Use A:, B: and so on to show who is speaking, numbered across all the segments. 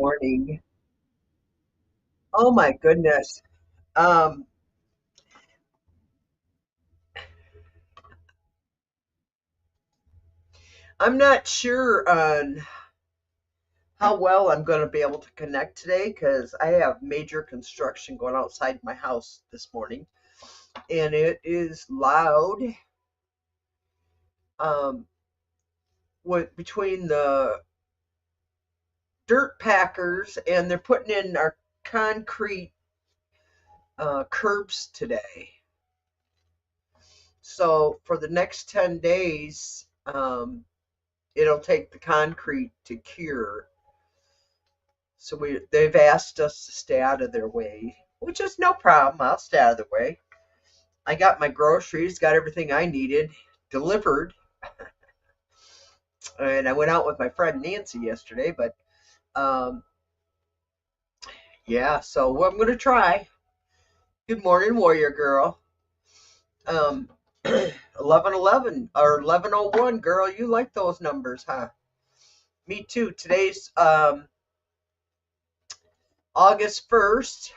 A: morning. Oh my goodness. Um, I'm not sure on how well I'm going to be able to connect today because I have major construction going outside my house this morning, and it is loud. Um, with between the dirt packers and they're putting in our concrete curbs today. So for the next 10 days, it'll take the concrete to cure. So they've asked us to stay out of their way, which is no problem. I'll stay out of their way. I got my groceries, got everything I needed delivered, and I went out with my friend Nancy yesterday. But um, yeah, so I'm gonna try. Good morning, Warrior Girl. Um, 1111 or 1101, girl. You like those numbers, huh? Me too. Today's August 1st,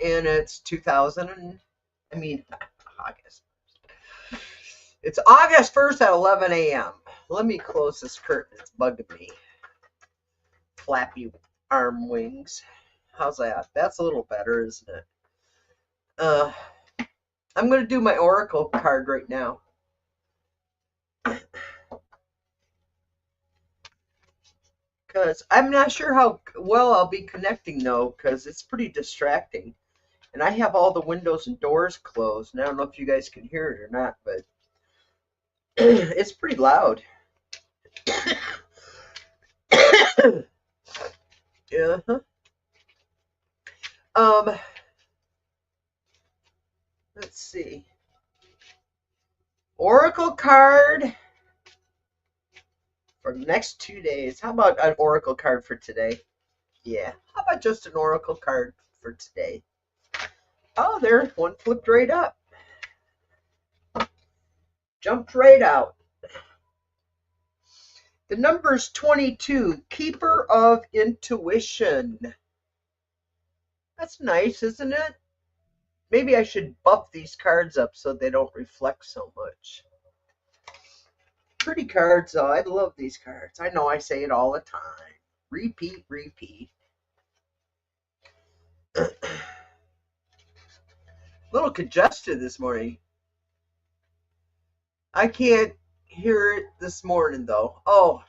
A: and it's 2000. I mean, August. It's August 1st at 11 a.m. Let me close this curtain. It's bugging me. Flappy arm wings. How's that? That's a little better, isn't it? Uh, I'm going to do my Oracle card right now. Because I'm not sure how well I'll be connecting, though, because it's pretty distracting. And I have all the windows and doors closed. And I don't know if you guys can hear it or not, but it's pretty loud. Yeah. Um, let's see. Oracle card for the next 2 days. How about an oracle card for today? Yeah. How about just an oracle card for today? Oh, there, one flipped right up. Jumped right out. The number's 22, Keeper of Intuition. That's nice, isn't it? Maybe I should buff these cards up so they don't reflect so much. Pretty cards, though. I love these cards. I know I say it all the time. Repeat, repeat. A little congested this morning. I can't hear it this morning, though. Oh,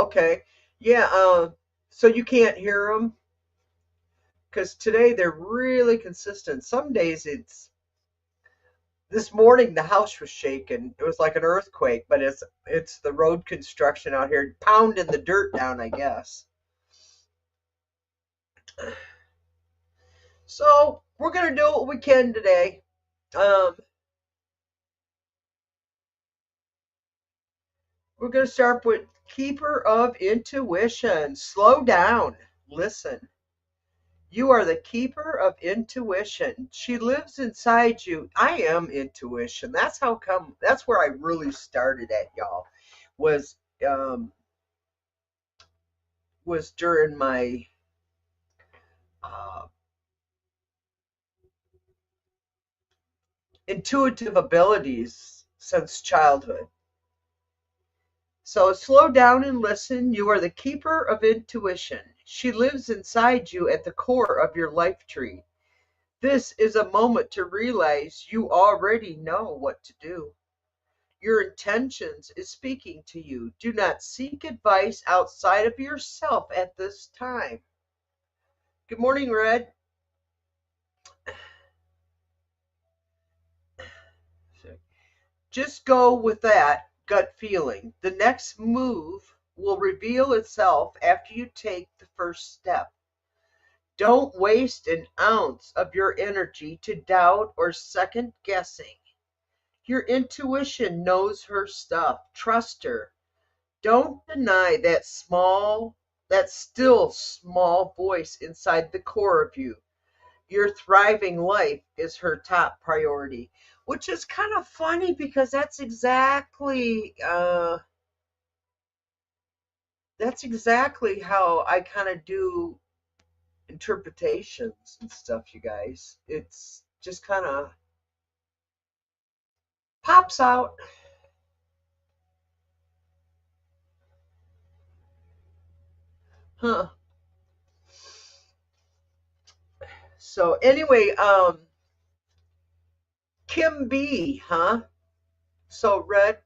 A: okay. Yeah, so you can't hear them because today they're really consistent. Some days it's this morning the house was shaking. It was like an earthquake, but it's the road construction out here pounding the dirt down, I guess. So we're gonna do what we can today. Um, we're gonna start with Keeper of Intuition. Slow down. Listen. You are the keeper of intuition. She lives inside you. I am intuition. That's how come. That's where I really started at, y'all. Was um was during my uh, intuitive abilities since childhood. So slow down and listen. You are the keeper of intuition. She lives inside you at the core of your life tree. This is a moment to realize you already know what to do. Your intentions is speaking to you. Do not seek advice outside of yourself at this time. Good morning, Red. Just go with that gut feeling. The next move will reveal itself after you take the first step. Don't waste an ounce of your energy to doubt or second guessing. Your intuition knows her stuff. Trust her. Don't deny that still small voice inside the core of you. Your thriving life is her top priority, which is kind of funny because that's exactly how I kind of do interpretations and stuff, you guys. It's just kind of pops out. Huh. So anyway, Kim B, huh? So Red,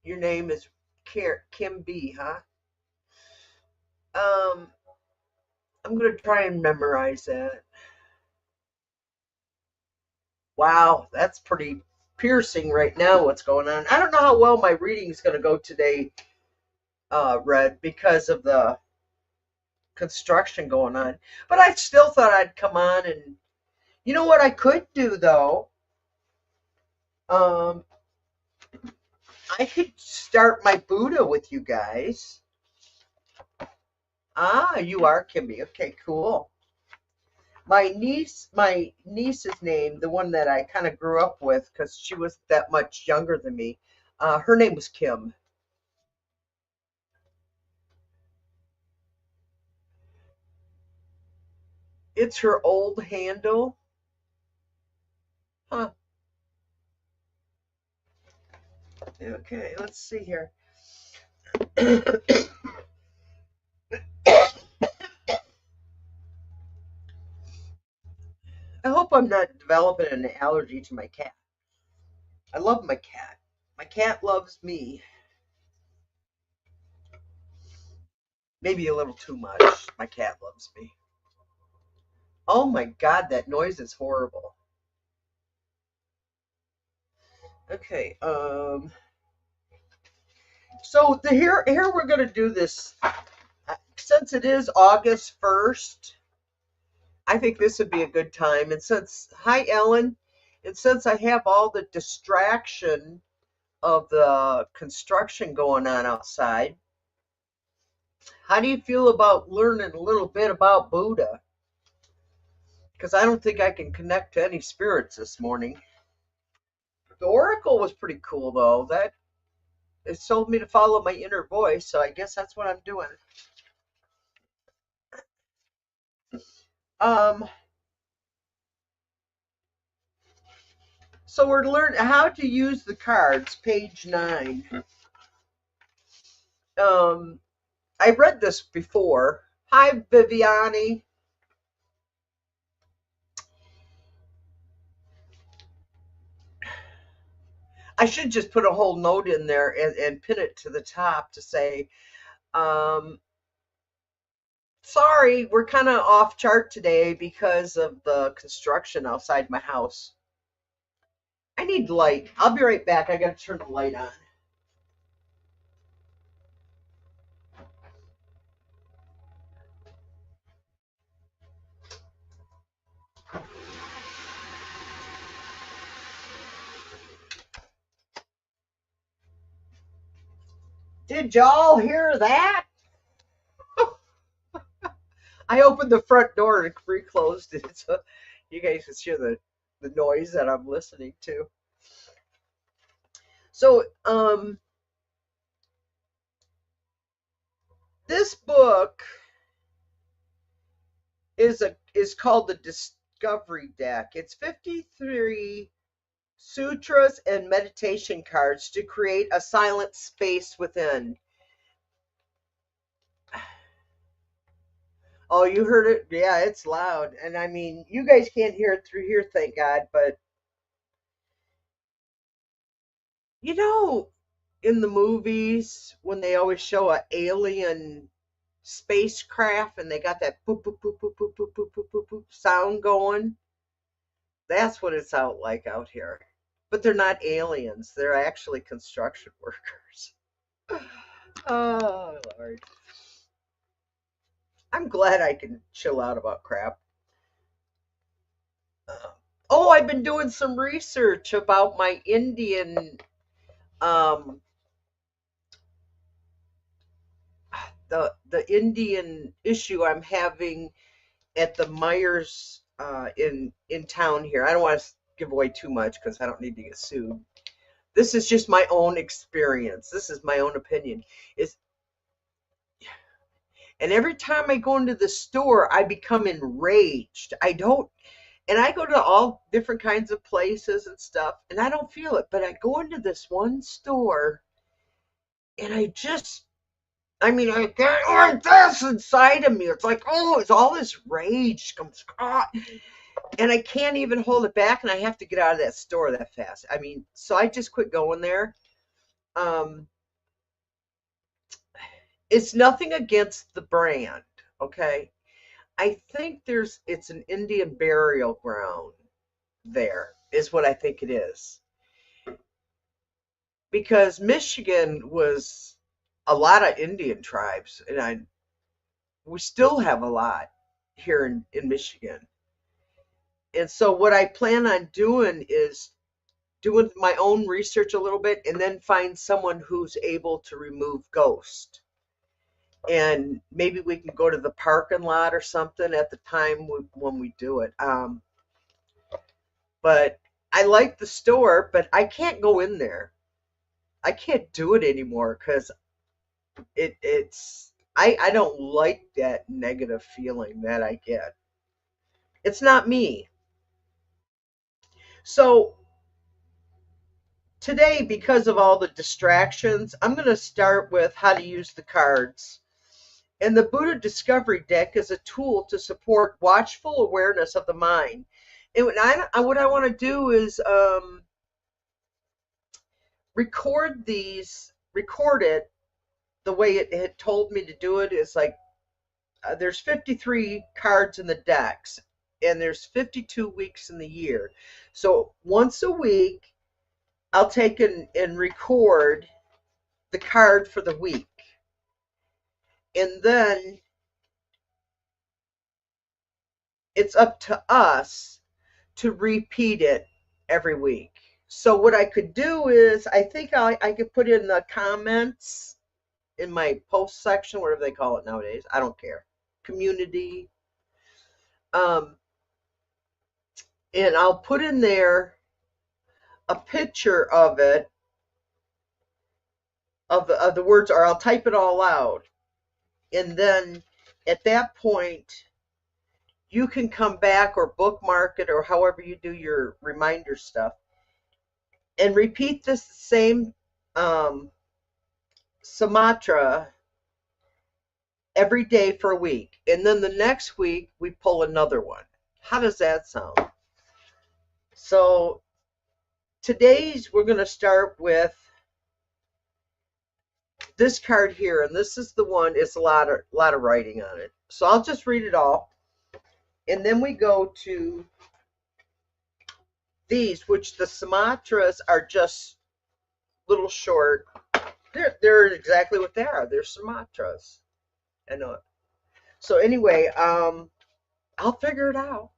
A: your name is Kim B, huh? Um, I'm gonna try and memorize that. Wow, that's pretty piercing right now. What's going on? I don't know how well my reading is gonna go today, Red, because of the construction going on. But I still thought I'd come on and you know what I could do though? Um, I could start my Buddha with you guys. Ah, you are Kimmy. Okay, cool. My niece's name, the one that I kind of grew up with, because she was that much younger than me. Her name was Kim. It's her old handle. Huh. Okay, let's see here. I hope I'm not developing an allergy to my cat. I love my cat. My cat loves me. Maybe a little too much. My cat loves me. Oh my God, that noise is horrible. Okay, so here we're gonna do this since it is August 1st. I think this would be a good time. And since hi Ellen, and since I have all the distraction of the construction going on outside, how do you feel about learning a little bit about Buddha? Because I don't think I can connect to any spirits this morning. The oracle was pretty cool though. That it told me to follow my inner voice, so I guess that's what I'm doing. Um, so we're learning how to use the cards, page 9. Um, I read this before. Hi, Viviani. I should just put a whole note in there and pin it to the top to say, um, sorry, we're kind of off chart today because of the construction outside my house. I need light. I'll be right back. I got to turn the light on. Did y'all hear that? I opened the front door and reclosed it so you guys can hear the noise that I'm listening to. So, this book is called the Discovery Deck. It's 53 sutras and meditation cards to create a silent space within. Oh, you heard it? Yeah, it's loud. And I mean, you guys can't hear it through here, thank God, but you know, in the movies when they always show a alien spacecraft and they got that boop boop boop boop boop boop boop boop boop, boop sound going, that's what it's out like out here. But they're not aliens, they're actually construction workers. Oh Lord. I'm glad I can chill out about crap. uh, oh, I've been doing some research about my Indian um the Indian issue I'm having at the Myers in town here. I don't want to give away too much because I don't need to get sued. This is just my own experience. This is my own opinion. Is And every time I go into the store, I become enraged. I don't, and I go to all different kinds of places and stuff, and I don't feel it. But I go into this one store, and I mean, I get like this inside of me. It's like, oh, it's all this rage comes, and I can't even hold it back, and I have to get out of that store that fast. I mean, so I just quit going there. Um, it's nothing against the brand, okay? I think it's an Indian burial ground there, is what I think it is. Because Michigan was a lot of Indian tribes, and we still have a lot here in Michigan. And so what I plan on doing is doing my own research a little bit and then find someone who's able to remove ghost. And maybe we can go to the parking lot or something at the time when we do it. But I like the store, but I can't go in there. I can't do it anymore because I don't like that negative feeling that I get. It's not me. So today, because of all the distractions, I'm going to start with how to use the cards. And the Buddha Discovery Deck is a tool to support watchful awareness of the mind. And what I want to do is record it the way it had told me to do it. Is like there's 53 cards in the decks, and there's 52 weeks in the year. So once a week, I'll take and record the card for the week. And then it's up to us to repeat it every week. So what I could do is, I think I could put in the comments in my post section, whatever they call it nowadays. I don't care. Community. Um, and I'll put in there a picture of it, of the words, or I'll type it all out. And then at that point, you can come back or bookmark it or however you do your reminder stuff and repeat this same Sumatra every day for a week. And then the next week, we pull another one. How does that sound? So we're going to start with this card here, and this is the one. It's a lot of writing on it. So I'll just read it all. And then we go to these, which the Sumatras are just little short. They're exactly what they are. They're Sumatras. I know it. So anyway, I'll figure it out.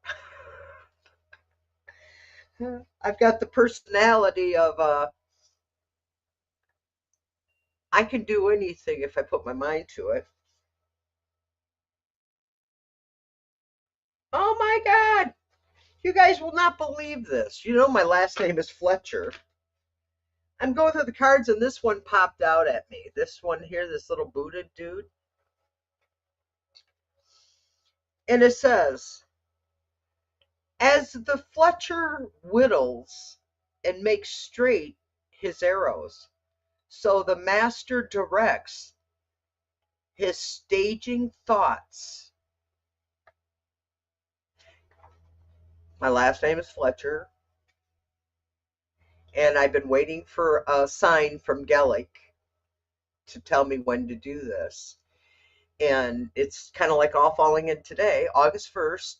A: I've got the personality of I can do anything if I put my mind to it. Oh my God! You guys will not believe this. You know my last name is Fletcher. I'm going through the cards and this one popped out at me. This one here, this little Buddha dude. And it says, as the Fletcher whittles and makes straight his arrows, so the master directs his staging thoughts. My last name is Fletcher, and I've been waiting for a sign from Gellick to tell me when to do this. And it's kind of like all falling in today, August 1st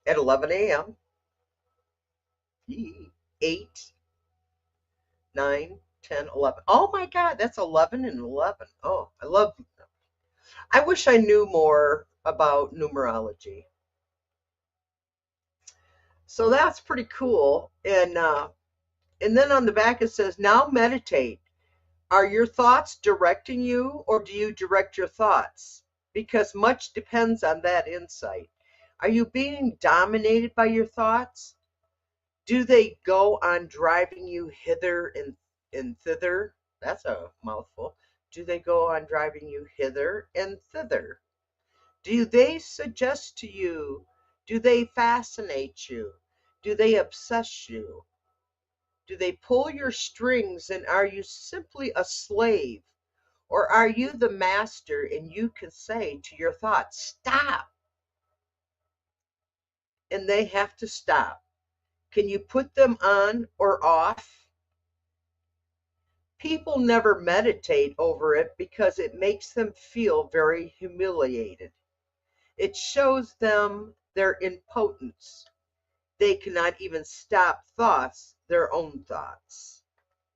A: at 11 a.m. 8, 9, 10, 11. Oh my God, that's 11 and 11. Oh, I wish I knew more about numerology. So that's pretty cool. And then on the back it says, now meditate. Are your thoughts directing you, or do you direct your thoughts? Because much depends on that insight. Are you being dominated by your thoughts? Do they go on driving you hither and thither? That's a mouthful. Do they go on driving you hither and thither? Do they suggest to you? Do they fascinate you? Do they obsess you? Do they pull your strings, and are you simply a slave? Or are you the master and you can say to your thoughts, stop, and they have to stop? Can you put them on or off? People never meditate over it because it makes them feel very humiliated. It shows them their impotence. They cannot even stop thoughts, their own thoughts.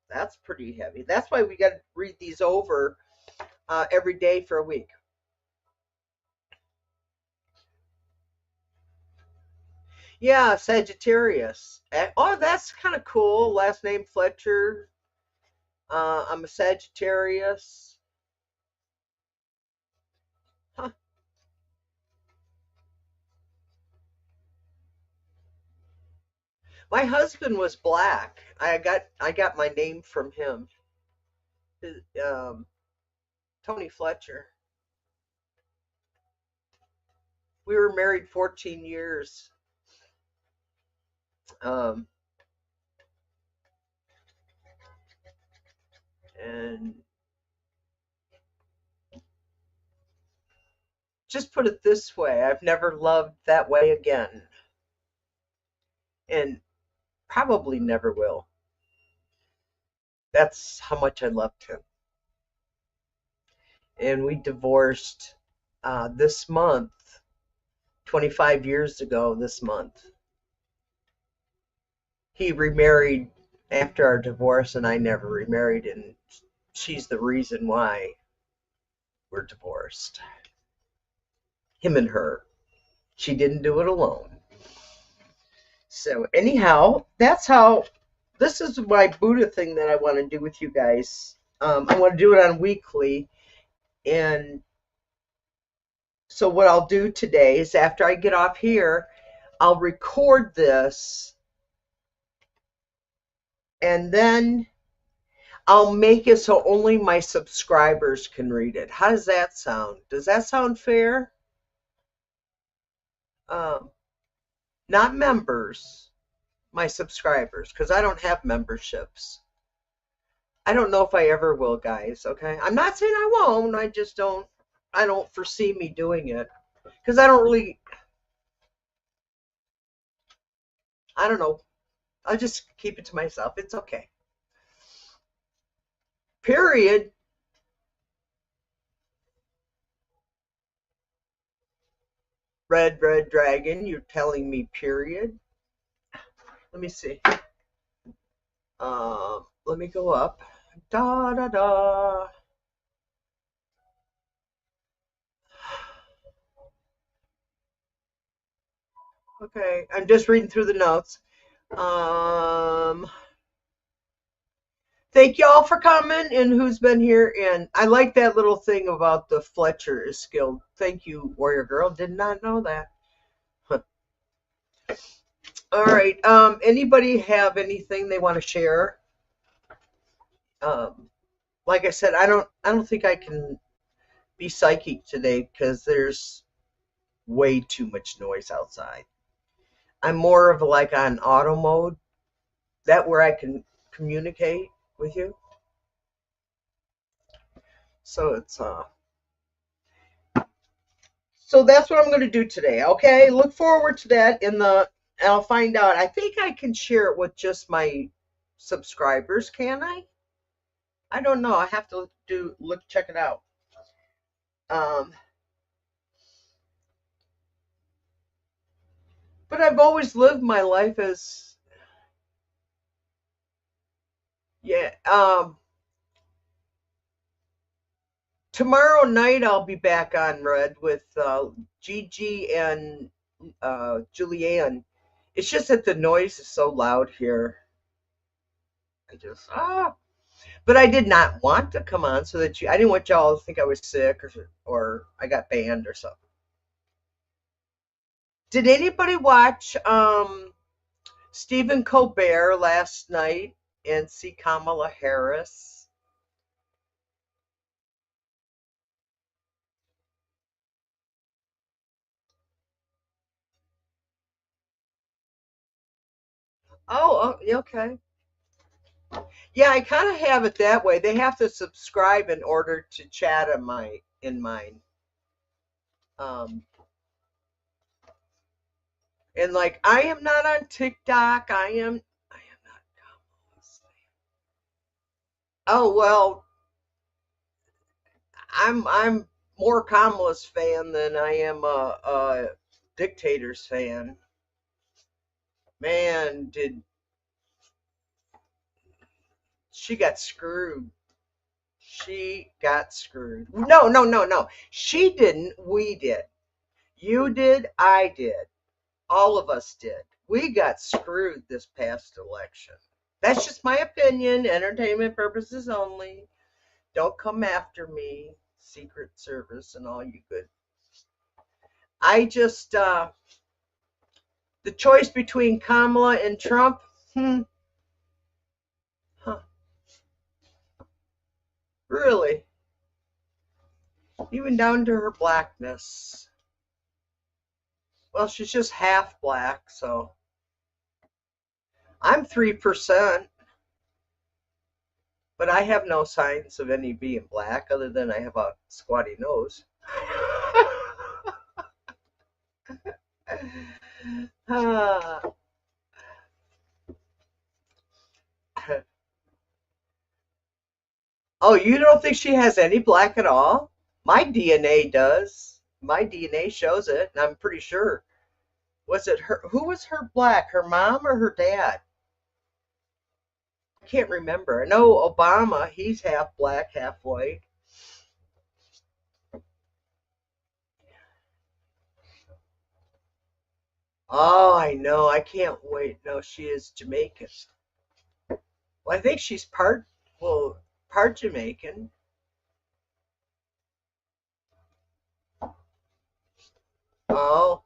A: That's pretty heavy. That's why we got to read these over every day for a week. Yeah, Sagittarius. Oh, that's kind of cool. Last name Fletcher. I'm a Sagittarius. Huh. My husband was black. I got my name from him. Um, Tony Fletcher. We were married 14 years. Um, and just put it this way, I've never loved that way again, and probably never will. That's how much I loved him. And we divorced this month, 25 years ago this month. He remarried after our divorce, and I never remarried, and she's the reason why we're divorced. Him and her. She didn't do it alone. So, anyhow, that's how this is my Buddha thing that I want to do with you guys. I want to do it on weekly. And so, what I'll do today is after I get off here, I'll record this and then I'll make it so only my subscribers can read it. How does that sound? Does that sound fair? Um, Not members, my subscribers, because I don't have memberships. I don't know if I ever will, guys. Okay, I'm not saying I won't. I just don't. I don't foresee me doing it because I don't really. I don't know. I'll just keep it to myself. It's okay. Period. Red dragon. You're telling me period. Let me see. Let me go up. Da da da. Okay, I'm just reading through the notes. Thank y'all for coming and who's been here. And I like that little thing about the Fletcher is skilled. Thank you, Warrior Girl. Did not know that. All right. Anybody have anything they want to share? Um, like I said, I don't think I can be psychic today because there's way too much noise outside. I'm more of like on auto mode, that where I can communicate with you. So it's so that's what I'm going to do today. Okay, look forward to that I'll find out. I think I can share it with just my subscribers, can I? I don't know. I have to check it out. Um, but I've always lived my life as yeah. Tomorrow night I'll be back on Red with Gigi and Julianne. It's just that the noise is so loud here. I just But I did not want to come on so that I didn't want y'all to think I was sick or I got banned or something. Did anybody watch Stephen Colbert last night and see Kamala Harris? Yeah, okay. Yeah, I kind of have it that way. They have to subscribe in order to chat in mine. Um, and like I am not on TikTok. I am not Kamala's. Oh well, I'm more Kamala's fan than I am a dictator's fan. Man, did she got screwed. She got screwed. No, no, no, no. She didn't. We did. You did. I did. All of us did. We got screwed this past election. That's just my opinion. Entertainment purposes only. Don't come after me, Secret Service and all you good. I just, the choice between Kamala and Trump, huh, really, even down to her blackness. Well, she's just half black, so I'm 3%, but I have no signs of any being black other than I have a squatty nose. Ah. Oh, you don't think she has any black at all? My DNA does. My DNA shows it, and I'm pretty sure. Was it her? Who was her black? Her mom or her dad? I can't remember. I know Obama, he's half black, half white. Oh, I know. I can't wait. No, she is Jamaican. Well, I think she's well, part Jamaican. Oh,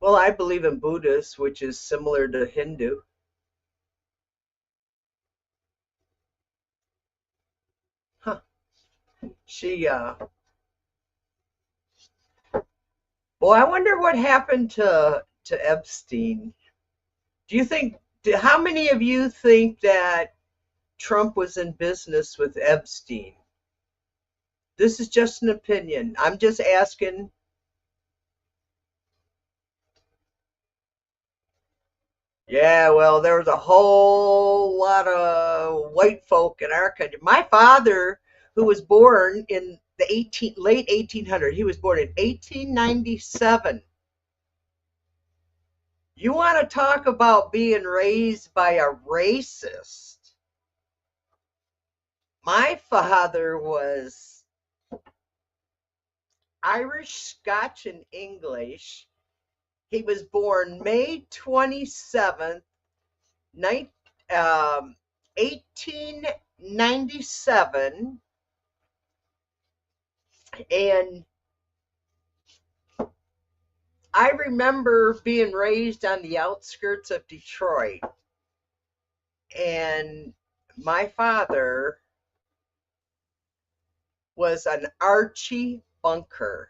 A: well, I believe in Buddhist, which is similar to Hindu. Huh. She, well, I wonder what happened to Epstein. Do you think? How many of you think that Trump was in business with Epstein? This is just an opinion. I'm just asking. Yeah, well, there was a whole lot of white folk in our country. My father, who was born in the late 1800s, he was born in 1897. You want to talk about being raised by a racist? My father was Irish, Scotch, and English. He was born May 27th, 1897. And I remember being raised on the outskirts of Detroit. And my father was an Archie Bunker.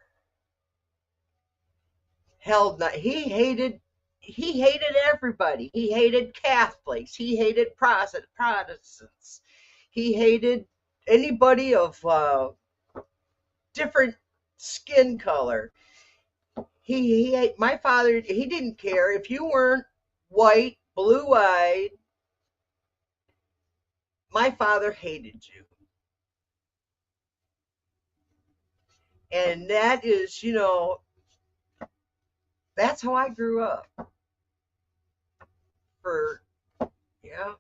A: Held not, he hated everybody. He hated Catholics. He hated Protestants. He hated anybody of different skin color. My father, he didn't care if you weren't white, blue eyed. My father hated you. And that is, that's how I grew up. For, yeah,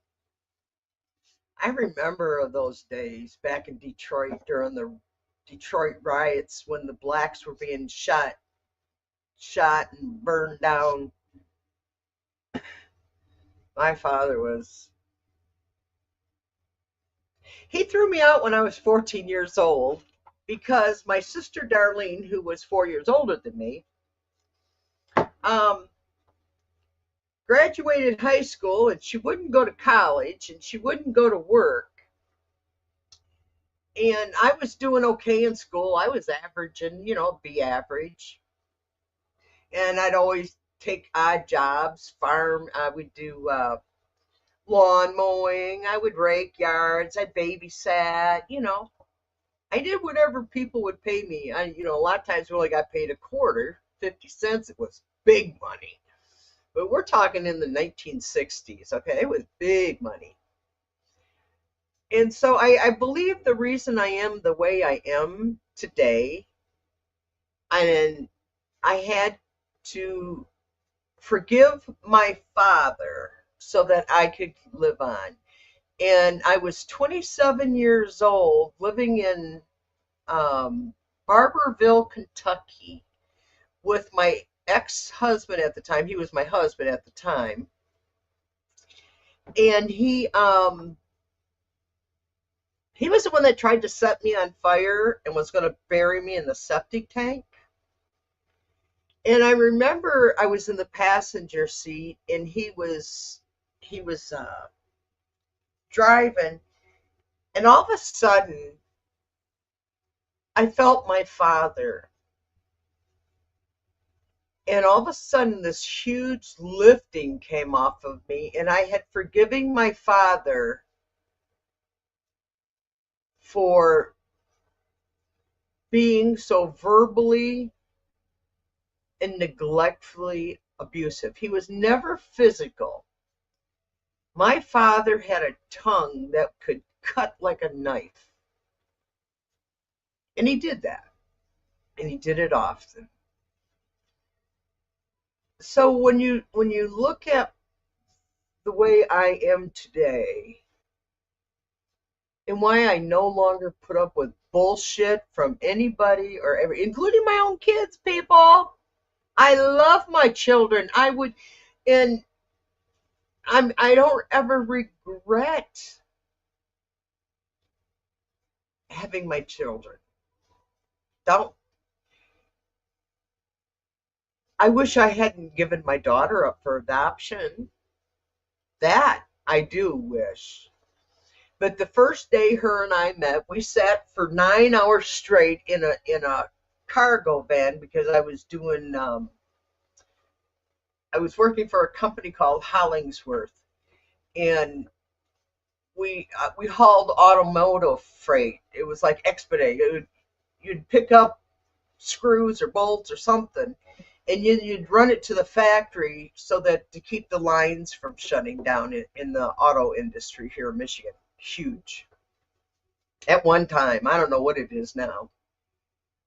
A: I remember those days back in Detroit during the Detroit riots when the blacks were being shot and burned down. My father was, he threw me out when I was 14 years old. because my sister Darlene, who was 4 years older than me, um, graduated high school and she wouldn't go to college and she wouldn't go to work. And I was doing okay in school. I was average and, be average. And I'd always take odd jobs, farm. I would do lawn mowing. I would rake yards. I babysat. I did whatever people would pay me. A lot of times we only got paid a quarter, 50 cents. It was big money. But we're talking in the 1960s, okay? It was big money. And so I believe the reason I am the way I am today, and I had to forgive my father so that I could live on. And I was 27 years old living in Barberville, Kentucky with my ex-husband at the time. He was my husband at the time. And he was the one that tried to set me on fire and was going to bury me in the septic tank. And I remember I was in the passenger seat and he was driving, and all of a sudden I felt my father. And all of a sudden this huge lifting came off of me, and I had forgiven my father for being so verbally and neglectfully abusive. He was never physical. My father had a tongue that could cut like a knife. And he did that. And he did it often. So when you look at the way I am today and why I no longer put up with bullshit from anybody or including my own kids, people. I love my children. And I don't ever regret having my children. Don't. I wish I hadn't given my daughter up for adoption. That I do wish. But the first day her and I met, we sat for 9 hours straight in a cargo van because I was working for a company called Hollingsworth, and we hauled automotive freight. It was like expedite. You'd pick up screws or bolts or something, and you'd run it to the factory so that to keep the lines from shutting down in the auto industry here in Michigan. Huge. At one time, I don't know what it is now.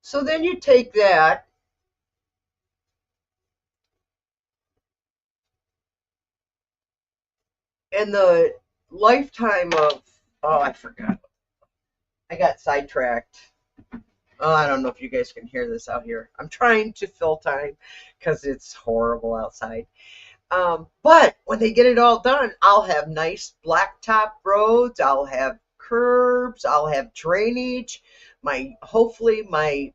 A: So then you take that, and the lifetime of, oh, I forgot. I got sidetracked. Oh, I don't know if you guys can hear this out here. I'm trying to fill time because it's horrible outside. But when they get it all done, I'll have nice blacktop roads. I'll have curbs. I'll have drainage. Hopefully I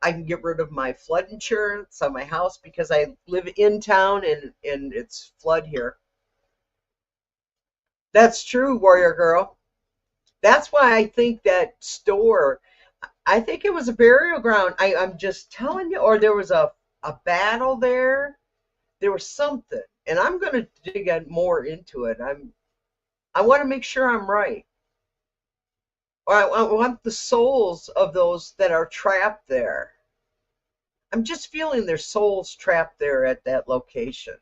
A: can get rid of my flood insurance on my house because I live in town and it's flood here. That's true, Warrior Girl. That's why I think that store, I think it was a burial ground. I'm just telling you, or there was a battle there. There was something, and I'm going to dig more into it. I want to make sure I'm right, or I want the souls of those that are trapped there. I'm just feeling their souls trapped there at that location.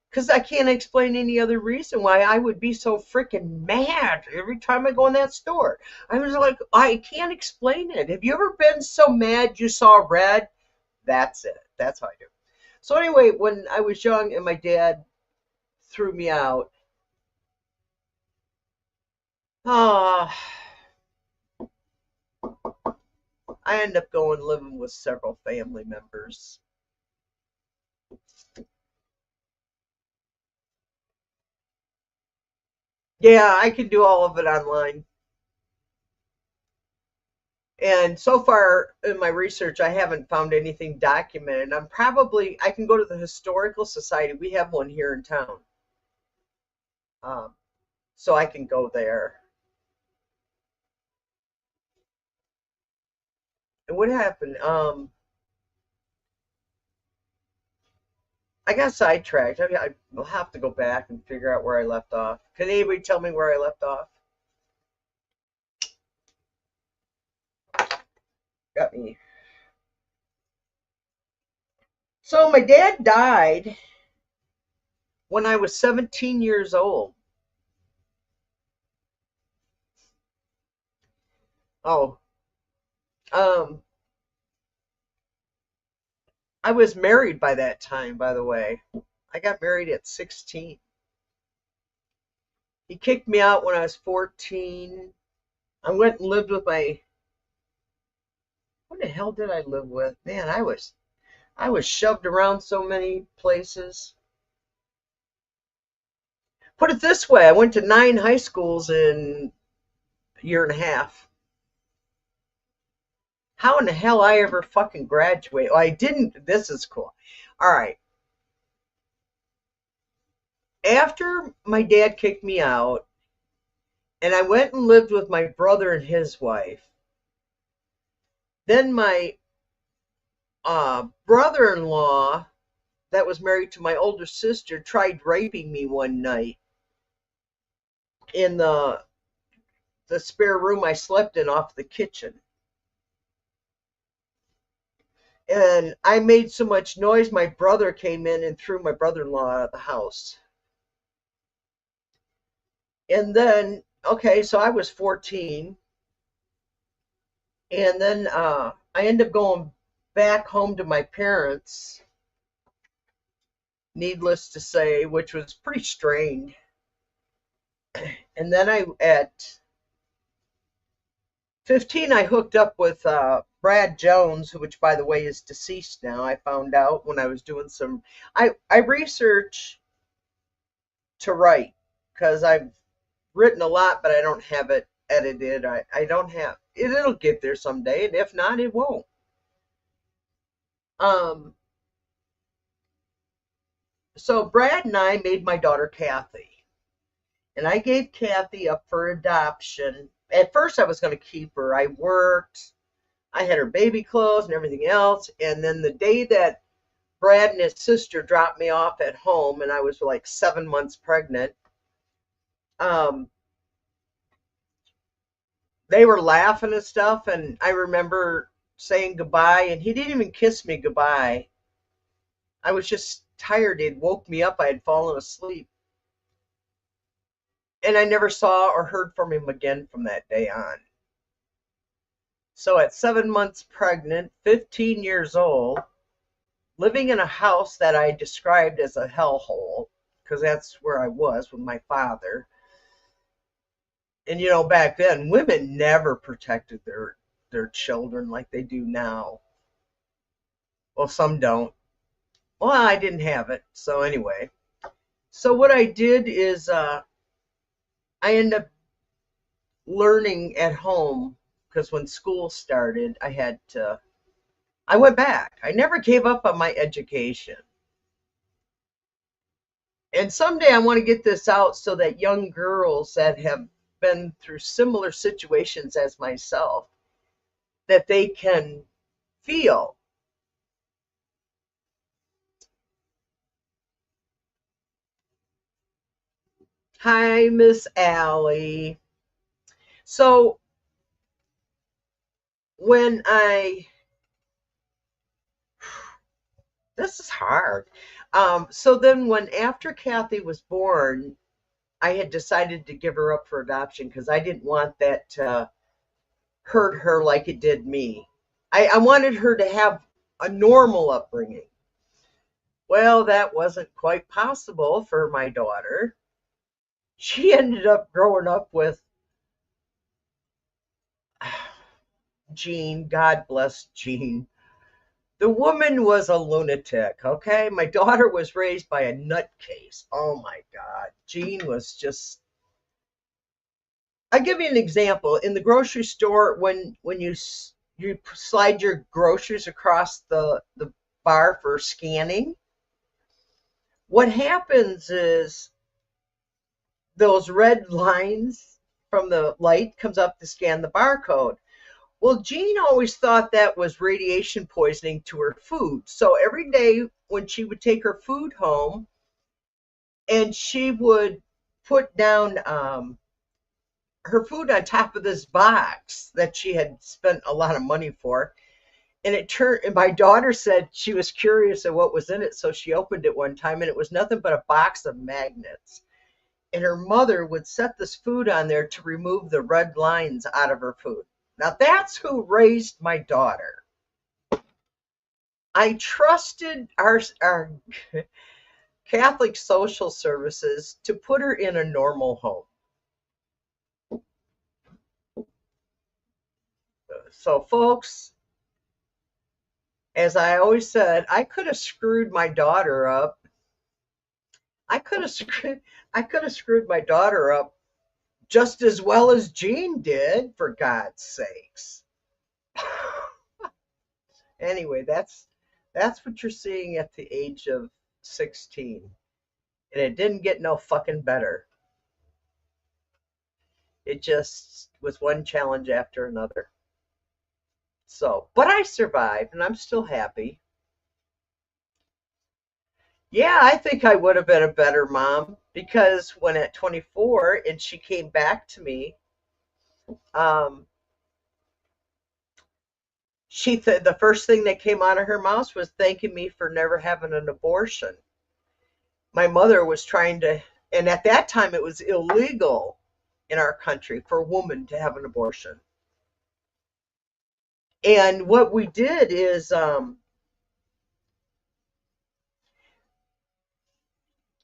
A: Because I can't explain any other reason why I would be so freaking mad every time I go in that store. I was like, I can't explain it. Have you ever been so mad you saw red? That's it. That's how I do. So anyway, when I was young and my dad threw me out, ah, I ended up going living with several family members. Yeah, I can do all of it online. And so far in my research, I haven't found anything documented. I can go to the Historical Society. We have one here in town. Um, so I can go there. And what happened? I got sidetracked. I'll have to go back and figure out where I left off. Can anybody tell me where I left off? Got me. So my dad died when I was 17 years old. Oh, um, I was married by that time, by the way. I got married at 16. He kicked me out when I was 14. I went and lived with my, what the hell did I live with? Man, I was shoved around so many places. Put it this way, I went to 9 high schools in a year and a half. How in the hell I ever fucking graduate? Well, I didn't. This is cool. All right. After my dad kicked me out, and I went and lived with my brother and his wife, then my brother-in-law that was married to my older sister tried raping me one night in the spare room I slept in off the kitchen. And I made so much noise, my brother came in and threw my brother-in-law out of the house. And then, okay, so I was 14. And then I ended up going back home to my parents, needless to say, which was pretty strange. And then at 15, I hooked up with Brad Jones, which, by the way, is deceased now. I found out when I was doing I research to write because I've written a lot, but I don't have it edited. I don't have it. It'll get there someday, and if not, it won't. Um, so Brad and I made my daughter Kathy, and I gave Kathy up for adoption. At first, I was going to keep her. I worked. I had her baby clothes and everything else. And then the day that Brad and his sister dropped me off at home, and I was like 7 months pregnant, um, they were laughing and stuff. And I remember saying goodbye, and he didn't even kiss me goodbye. I was just tired. It woke me up. I had fallen asleep. And I never saw or heard from him again from that day on. So at 7 months pregnant, 15 years old, living in a house that I described as a hellhole, because that's where I was with my father. And back then, women never protected their children like they do now. Well, some don't. Well, I didn't have it. So anyway, so what I did is I ended up learning at home because when school started, I went back. I never gave up on my education. And someday I want to get this out so that young girls that have been through similar situations as myself, that they can feel. Hi, Miss Allie. So when this is hard. So then when after Kathy was born, I had decided to give her up for adoption because I didn't want that to hurt her like it did me. I wanted her to have a normal upbringing. Well, that wasn't quite possible for my daughter. She ended up growing up with Jean. God bless Jean. The woman was a lunatic, okay? My daughter was raised by a nutcase. Oh my God. Jean was just I'll give you an example. In the grocery store, when you slide your groceries across the bar for scanning, what happens is those red lines from the light comes up to scan the barcode. Well, Jean always thought that was radiation poisoning to her food. So every day when she would take her food home and she would put down her food on top of this box that she had spent a lot of money for. And my daughter said she was curious of what was in it. So she opened it one time and it was nothing but a box of magnets. And her mother would set this food on there to remove the red lines out of her food. Now that's who raised my daughter. I trusted our Catholic social services to put her in a normal home. So, folks, as I always said, I could have screwed my daughter up. I could have screwed I could have screwed my daughter up just as well as Jean did, for God's sakes. Anyway, that's what you're seeing at the age of 16. And it didn't get no fucking better. It just was one challenge after another. So, but I survived and I'm still happy. Yeah, I think I would have been a better mom because when at 24 and she came back to me, um, the first thing that came out of her mouth was thanking me for never having an abortion. My mother was trying to, and at that time it was illegal in our country for a woman to have an abortion. And what we did is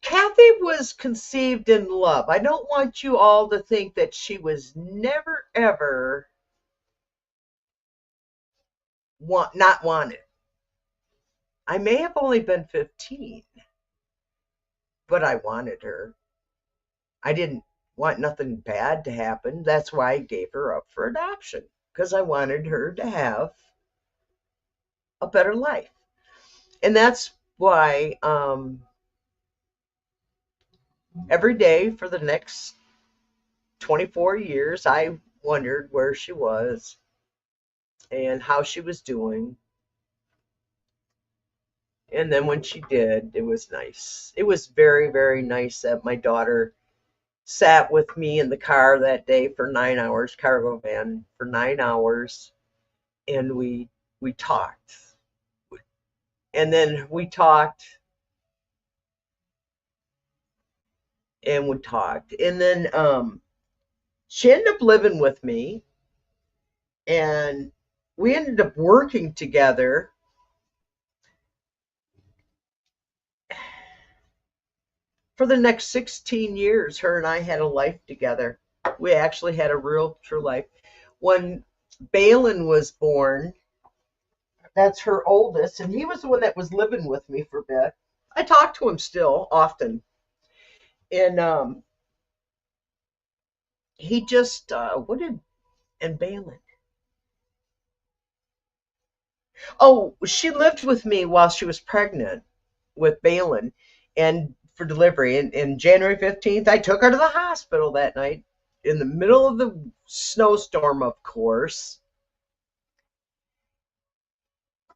A: Kathy was conceived in love. I don't want you all to think that she was never ever not wanted. I may have only been 15, but I wanted her. I didn't want nothing bad to happen. That's why I gave her up for adoption, because I wanted her to have a better life. And that's why every day for the next 24 years, I wondered where she was and how she was doing. And then when she did, it was nice. It was very, very nice that my daughter sat with me in the car that day for 9 hours, cargo van for 9 hours, and we talked. And then we talked and we talked. And then she ended up living with me and we ended up working together for the next 16 years. Her and I had a life together. We actually had a real true life. When Balin was born, that's her oldest, and he was the one that was living with me for a bit. I talk to him still often. And he just what did and Balin? Oh, she lived with me while she was pregnant with Balin and for delivery. And January 15th, I took her to the hospital that night in the middle of the snowstorm, of course.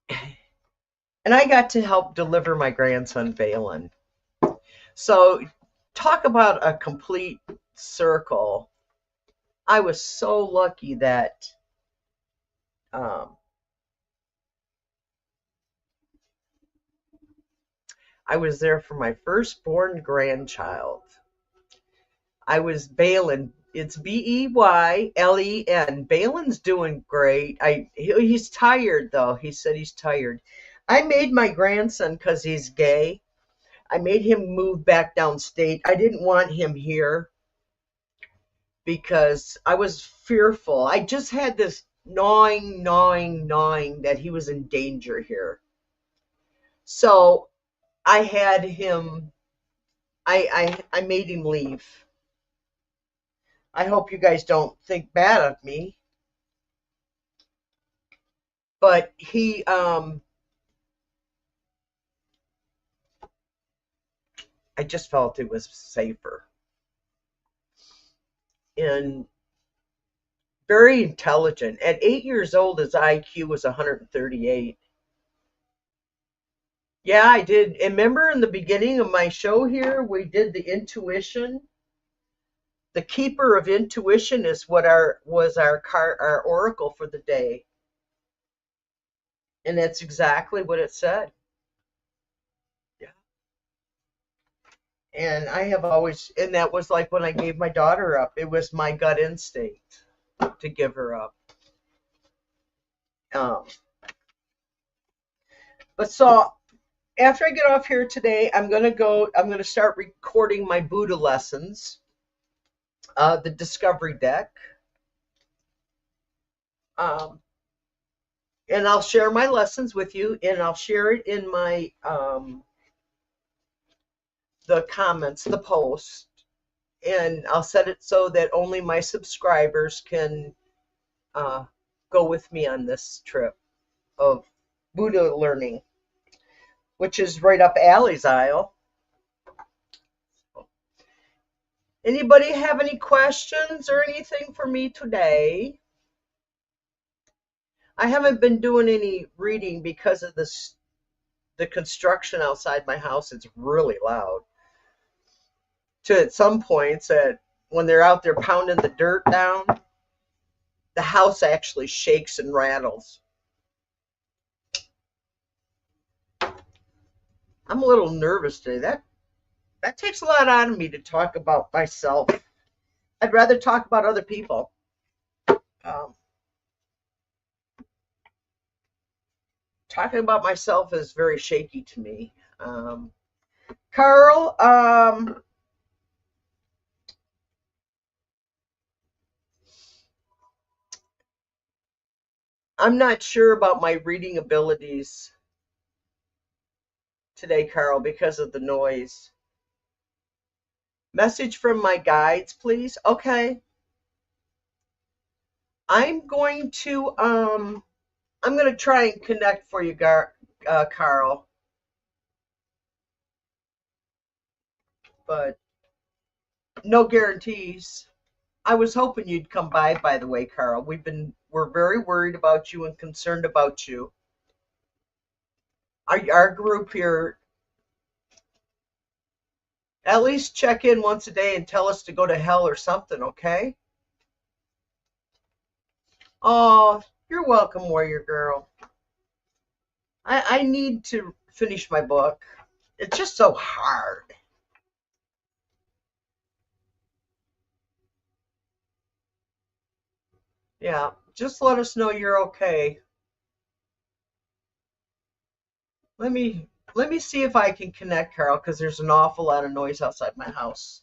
A: And I got to help deliver my grandson, Balin. So, talk about a complete circle. I was so lucky that um, I was there for my firstborn grandchild. I was Balin. It's Beylen. Balin's doing great. He's tired though. He said he's tired. I made my grandson because he's gay. I made him move back downstate. I didn't want him here because I was fearful. I just had this gnawing that he was in danger here. So I had him. I made him leave. I hope you guys don't think bad of me. But I just felt it was safer. And very intelligent. At 8 years old, his IQ was 138. Yeah, I did. And remember in the beginning of my show here, we did the intuition. The keeper of intuition is what our oracle for the day, and that's exactly what it said. Yeah. And I have always, and that was like when I gave my daughter up. It was my gut instinct to give her up. Um, but so after I get off here today, I'm gonna go. I'm gonna start recording my Buddha lessons, the Discovery deck, um, and I'll share my lessons with you, and I'll share it in my the comments, the post, and I'll set it so that only my subscribers can uh, go with me on this trip of Buddha learning, which is right up Allie's aisle. Anybody have any questions or anything for me today? I haven't been doing any reading because of the construction outside my house. It's really loud. To at some points that when they're out there pounding the dirt down, the house actually shakes and rattles. I'm a little nervous today. That takes a lot out of me to talk about myself. I'd rather talk about other people. Um, Talking about myself is very shaky to me. Carl, I'm not sure about my reading abilities today, Carl, because of the noise. Message from my guides, please. Okay. I'm going to try and connect for you, Carl. But no guarantees. I was hoping you'd come by the way, Carl. We're very worried about you and concerned about you. Our group here, at least check in once a day and tell us to go to hell or something, okay? Oh, you're welcome, warrior girl. I need to finish my book. It's just so hard. Yeah, just let us know you're okay. Let me let me see if I can connect, Carol, because there's an awful lot of noise outside my house.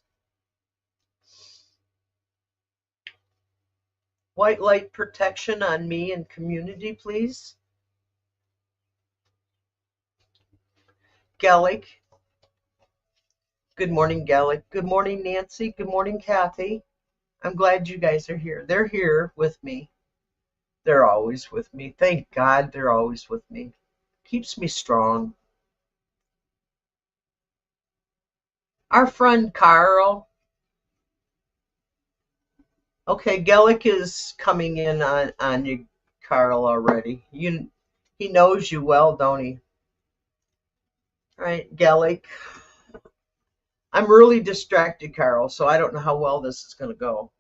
A: White light protection on me and community, please. Gallic. Good morning, Gallic. Good morning, Nancy. Good morning, Kathy. I'm glad you guys are here. They're here with me. They're always with me. Thank God they're always with me. Keeps me strong. Our friend Carl. Okay, Gallic is coming in on you, Carl, already. He knows you well, don't he? All right, Gallic. I'm really distracted, Carl, so I don't know how well this is going to go.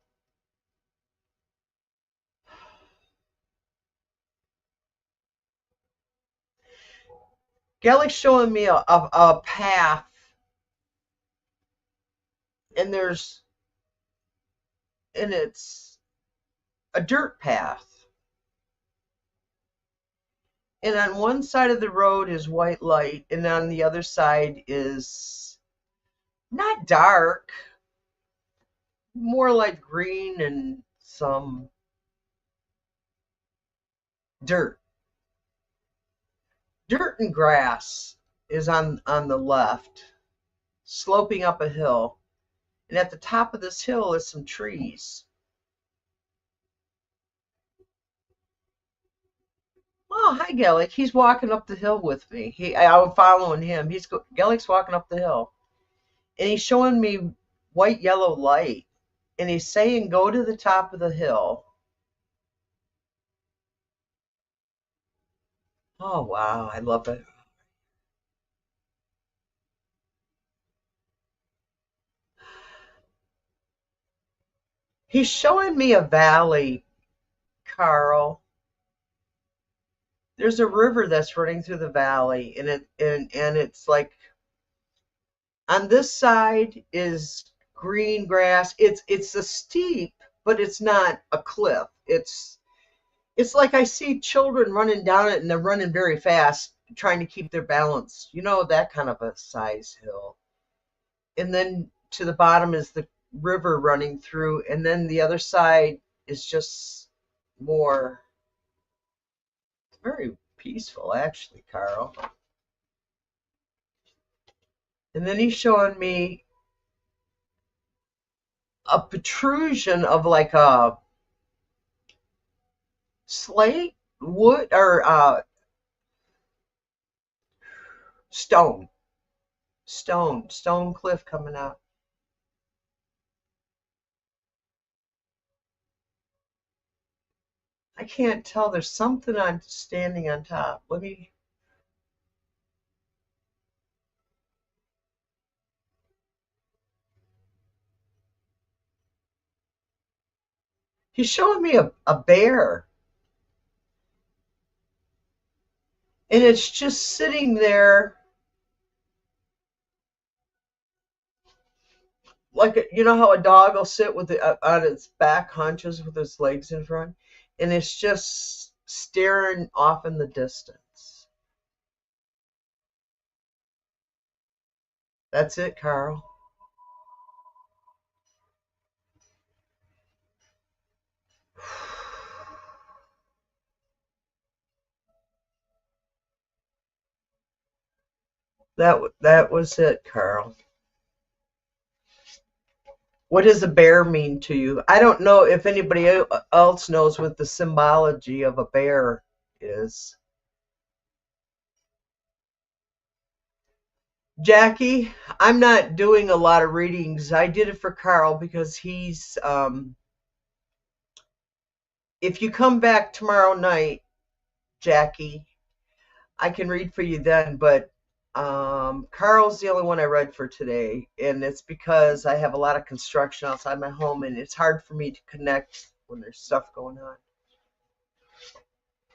A: Gallic's showing me a path, and it's a dirt path. And on one side of the road is white light, and on the other side is not dark, more like green and some dirt. Dirt and grass is on the left, sloping up a hill. And at the top of this hill is some trees. Oh, hi, Gellick. He's walking up the hill with me. I'm following him. Gellick's walking up the hill, and he's showing me white, yellow light, and he's saying, "Go to the top of the hill." Oh, wow, I love it. He's showing me a valley, Carl. There's a river that's running through the valley, and it's like on this side is green grass. It's a steep, but it's not a cliff. It's like I see children running down it, and they're running very fast, trying to keep their balance. You know, that kind of a size hill. And then to the bottom is the river running through, and then the other side is just more very peaceful, actually, Carl. And then he's showing me a protrusion of like a slate wood or stone stone cliff coming out. I can't tell. There's something on standing on top. Let me. He's showing me a bear, and it's just sitting there like you know how a dog will sit with on its back hunches with its legs in front, and it's just staring off in the distance. That's it, Carl. That was it, Carl. What does a bear mean to you? I don't know if anybody else knows what the symbology of a bear is. Jackie, I'm not doing a lot of readings. I did it for Carl because if you come back tomorrow night, Jackie, I can read for you then, but Carl's the only one I read for today, and it's because I have a lot of construction outside my home, and it's hard for me to connect when there's stuff going on.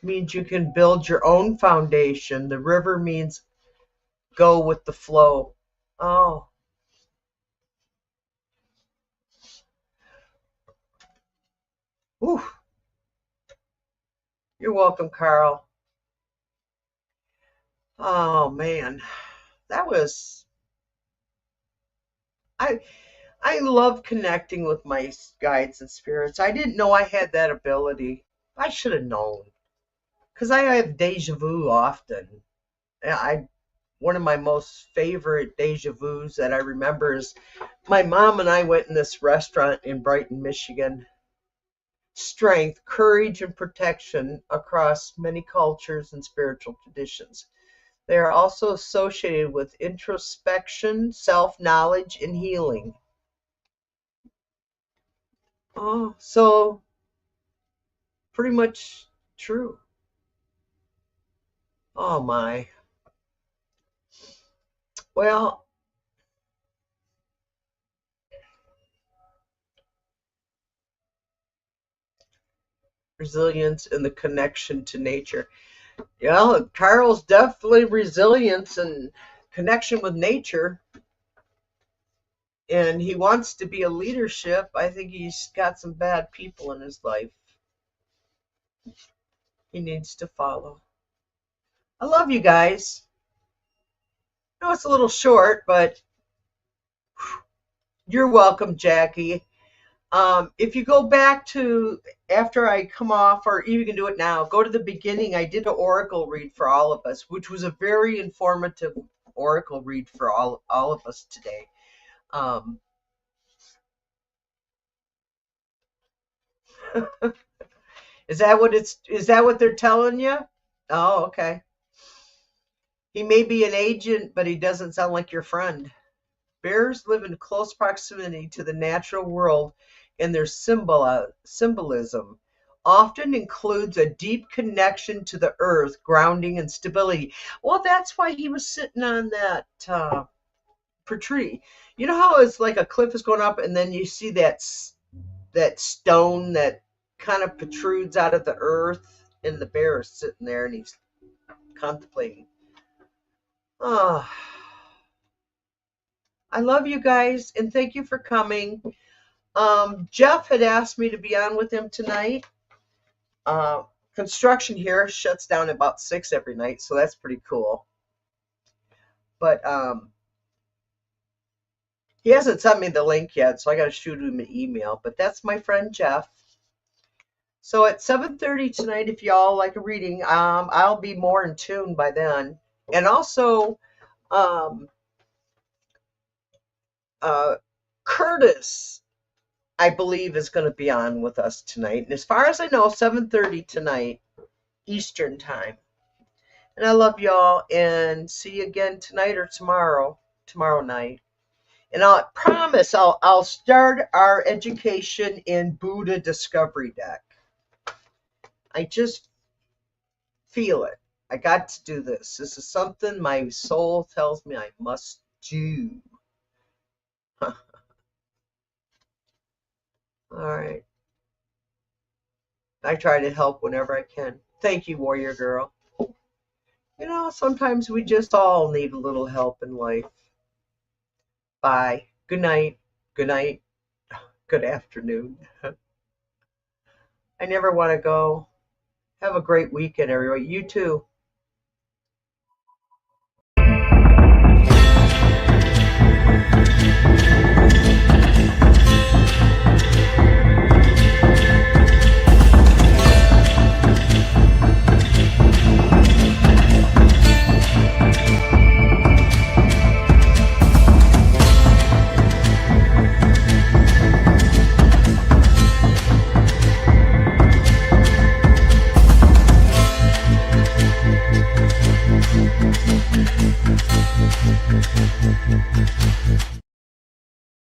A: It means you can build your own foundation. The river means go with the flow. Oh, whew. You're welcome, Carl. Oh man, that was I I love connecting with my guides and spirits. I didn't know I had that ability. I should have known because I have deja vu often. I One of my most favorite deja vus that I remember is my mom and I went in this restaurant in Brighton, Michigan. Strength, courage, and protection across many cultures and spiritual traditions. They are also associated with introspection, self knowledge, and healing. Oh, so pretty much true. Oh my. Well, resilience and the connection to nature. Yeah, Carl's definitely resilience and connection with nature, and he wants to be a leadership. I think he's got some bad people in his life he needs to follow. I love you guys. I know it's a little short, but you're welcome, Jackie. If you go back to after I come off, or you can do it now, go to the beginning. I did an oracle read for all of us, which was a very informative oracle read for all of us today. Um, Is that what they're telling you? Oh, okay. He may be an agent, but he doesn't sound like your friend. Bears live in close proximity to the natural world, and their symbolism often includes a deep connection to the earth, grounding and stability. Well, that's why he was sitting on that per tree. You know how it's like a cliff is going up, and then you see that stone that kind of protrudes out of the earth, and the bear is sitting there and he's contemplating. Oh, I love you guys, and thank you for coming. Jeff had asked me to be on with him tonight. Construction here shuts down about 6 every night, so that's pretty cool. But he hasn't sent me the link yet, so I got to shoot him an email. But that's my friend Jeff. So at 7:30 tonight, if y'all like a reading, I'll be more in tune by then. And also, Curtis, I believe, is going to be on with us tonight. And as far as I know, 7:30 tonight, Eastern time. And I love y'all, and see you again tonight or tomorrow night. And I promise I'll start our education in Buddha Discovery Deck. I just feel it. I got to do this. This is something my soul tells me I must do. All right. I try to help whenever I can. Thank you, Warrior Girl. You know, sometimes we just all need a little help in life. Bye. Good night. Good night. Good afternoon. I never want to go. Have a great weekend, everybody. You too. Thank you.